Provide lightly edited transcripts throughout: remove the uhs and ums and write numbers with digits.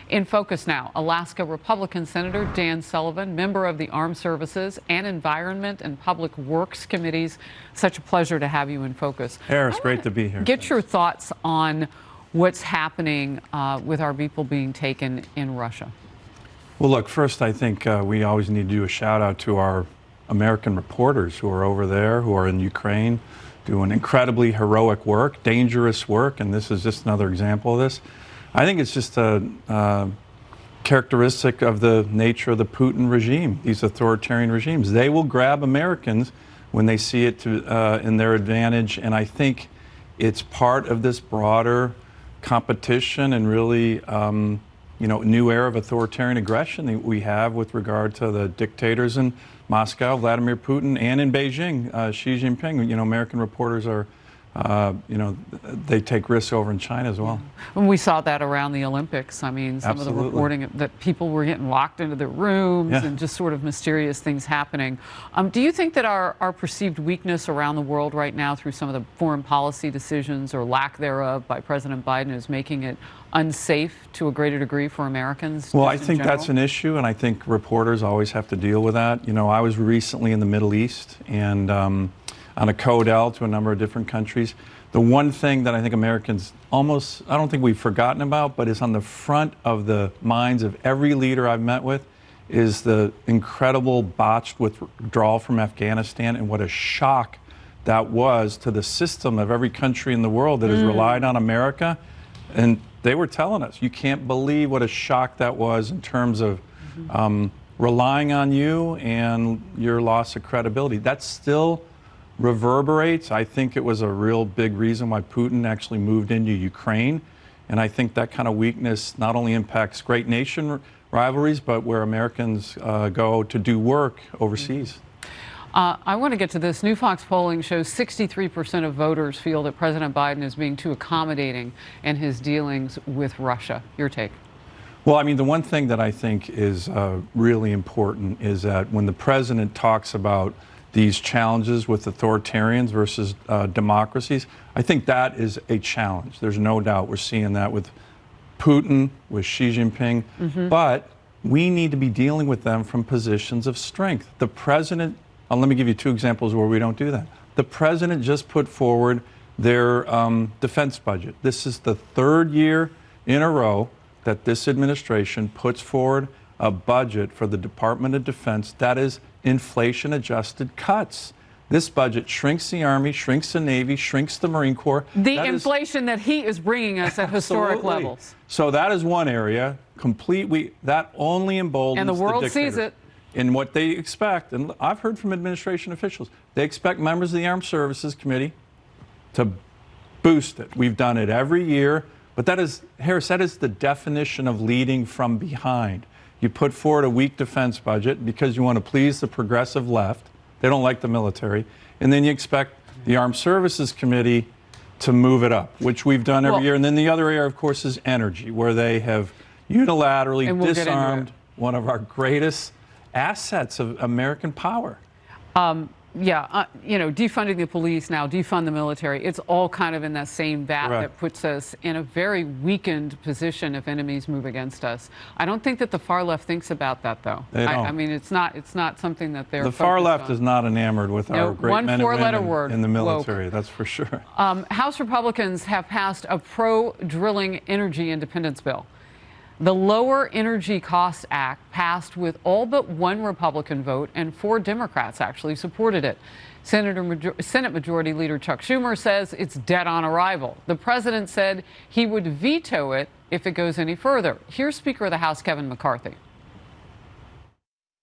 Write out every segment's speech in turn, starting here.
In focus now, Alaska Republican Senator Dan Sullivan, member of the Armed Services and Environment and Public Works Committees. Such a pleasure to have you in focus. Harris, great to be here. Get your thoughts on what's happening with our people being taken in Russia. Well, look, first, I think we always need to do a shout out to our American reporters who are over there, who are in Ukraine, doing incredibly heroic work, dangerous work, and this is just another example of this. I think it's just a characteristic of the nature of the Putin regime, these authoritarian regimes. They will grab Americans when they see it in their advantage, and I think it's part of this broader competition and really new era of authoritarian aggression that we have with regard to the dictators in Moscow, Vladimir Putin, and in Beijing, Xi Jinping. American reporters are, they take risks over in China as well. And we saw that around the Olympics. I mean, some Absolutely. of the reporting that people were getting locked into their rooms and just sort of mysterious things happening. Do you think that our perceived weakness around the world right now through some of the foreign policy decisions or lack thereof by President Biden is making it unsafe to a greater degree for Americans? Well, I think that's an issue, and I think reporters always have to deal with that. I was recently in the Middle East and on a CODEL to a number of different countries. The one thing that I think Americans I don't think we've forgotten about, but is on the front of the minds of every leader I've met with, is the incredible botched withdrawal from Afghanistan and what a shock that was to the system of every country in the world that has relied on America. And they were telling us, you can't believe what a shock that was in terms of relying on you and your loss of credibility. That still reverberates. I think it was a real big reason why Putin actually moved into Ukraine. And I think that kind of weakness not only impacts great nation rivalries, but where Americans go to do work overseas. I want to get to this. New Fox polling shows 63% of voters feel that President Biden is being too accommodating in his dealings with Russia. Your take? Well, I mean, the one thing that I think is really important is that when the president talks about these challenges with authoritarians versus democracies, I think that is a challenge. There's no doubt we're seeing that with Putin, with Xi Jinping, but we need to be dealing with them from positions of strength. The president, let me give you two examples where we don't do that. The president just put forward their defense budget. This is the third year in a row that this administration puts forward a budget for the Department of Defense that is inflation-adjusted cuts. This budget shrinks the Army, shrinks the Navy, shrinks the Marine Corps. The inflation that he is bringing us at historic levels. So that is one area. That only emboldens and the world sees it. In what they expect, and I've heard from administration officials, they expect members of the Armed Services Committee to boost it. We've done it every year, but that is, Harris, that is the definition of leading from behind. You put forward a weak defense budget because you want to please the progressive left. They don't like the military. And then you expect the Armed Services Committee to move it up, which we've done every year. And then the other area, of course, is energy, where they have unilaterally disarmed one of our greatest assets of American power. Defunding the police now, defund the military. It's all kind of in that same vat that puts us in a very weakened position if enemies move against us. I don't think that the far left thinks about that, though. They don't. I mean, it's not something that they're. The far left is not enamored with our great men and women in the military. Woke. That's for sure. House Republicans have passed a pro-drilling energy independence bill. The Lower Energy Costs Act passed with all but one Republican vote, and 4 Democrats actually supported it. Senate Majority Leader Chuck Schumer says it's dead on arrival. The president said he would veto it if it goes any further. Here's Speaker of the House Kevin McCarthy.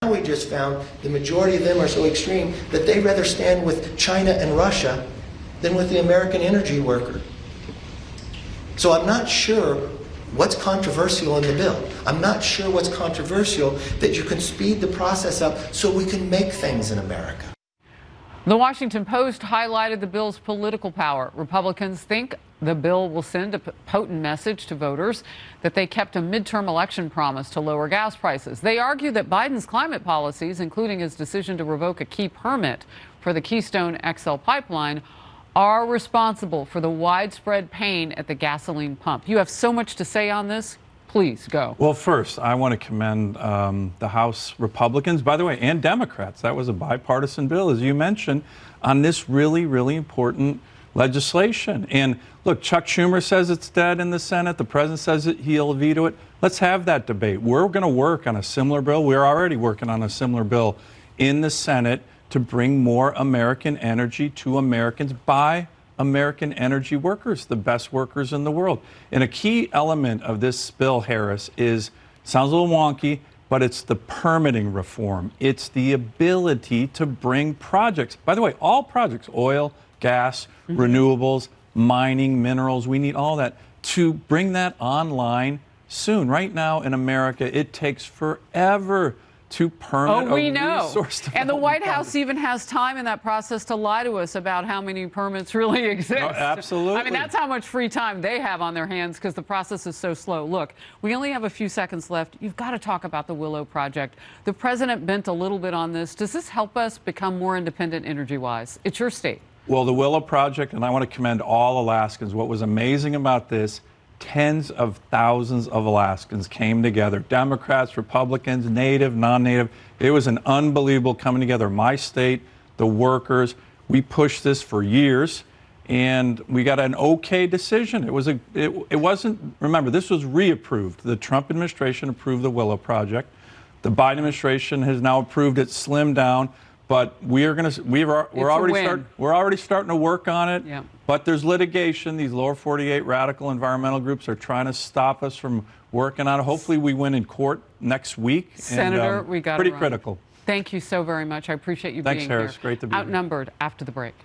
We just found the majority of them are so extreme that they'd rather stand with China and Russia than with the American energy worker. So I'm not sure what's controversial in the bill. I'm not sure what's controversial that you can speed the process up so we can make things in America. The Washington Post highlighted the bill's political power. Republicans think the bill will send a potent message to voters that they kept a midterm election promise to lower gas prices. They argue that Biden's climate policies, including his decision to revoke a key permit for the Keystone XL pipeline, are responsible for the widespread pain at the gasoline pump. You have so much to say on this. Please go. Well, first, I want to commend the House Republicans, by the way, and Democrats. That was a bipartisan bill, as you mentioned, on this really, really important legislation. And look, Chuck Schumer says it's dead in the Senate. The president says he'll veto it. Let's have that debate. We're going to work on a similar bill. We're already working on a similar bill in the Senate to bring more American energy to Americans by American energy workers, the best workers in the world. And a key element of this bill, Harris, sounds a little wonky, but it's the permitting reform. It's the ability to bring projects, by the way, all projects, oil, gas, renewables, mining, minerals, we need all that, to bring that online soon. Right now in America, it takes forever to permit we a know. resource development And the White project. House even has time in that process to lie to us about how many permits really exist. No, absolutely. I mean, that's how much free time they have on their hands because the process is so slow. Look, we only have a few seconds left. You've got to talk about the Willow Project. The president bent a little bit on this. Does this help us become more independent energy-wise? It's your state. Well, the Willow Project, and I want to commend all Alaskans. What was amazing about this, tens of thousands of Alaskans came together, Democrats, Republicans, native, non-native. It was an unbelievable coming together. My state, the workers, we pushed this for years, and we got an okay decision. It wasn't, remember, this was reapproved. The Trump administration approved the Willow Project. The Biden administration has now approved it slimmed down. But we're already starting to work on it. Yeah. But there's litigation. These lower 48 radical environmental groups are trying to stop us from working on it. Hopefully, we win in court next week. Senator, we got pretty critical. Thank you so very much. I appreciate you being here. Thanks, Harris. Great to be here. Outnumbered after the break.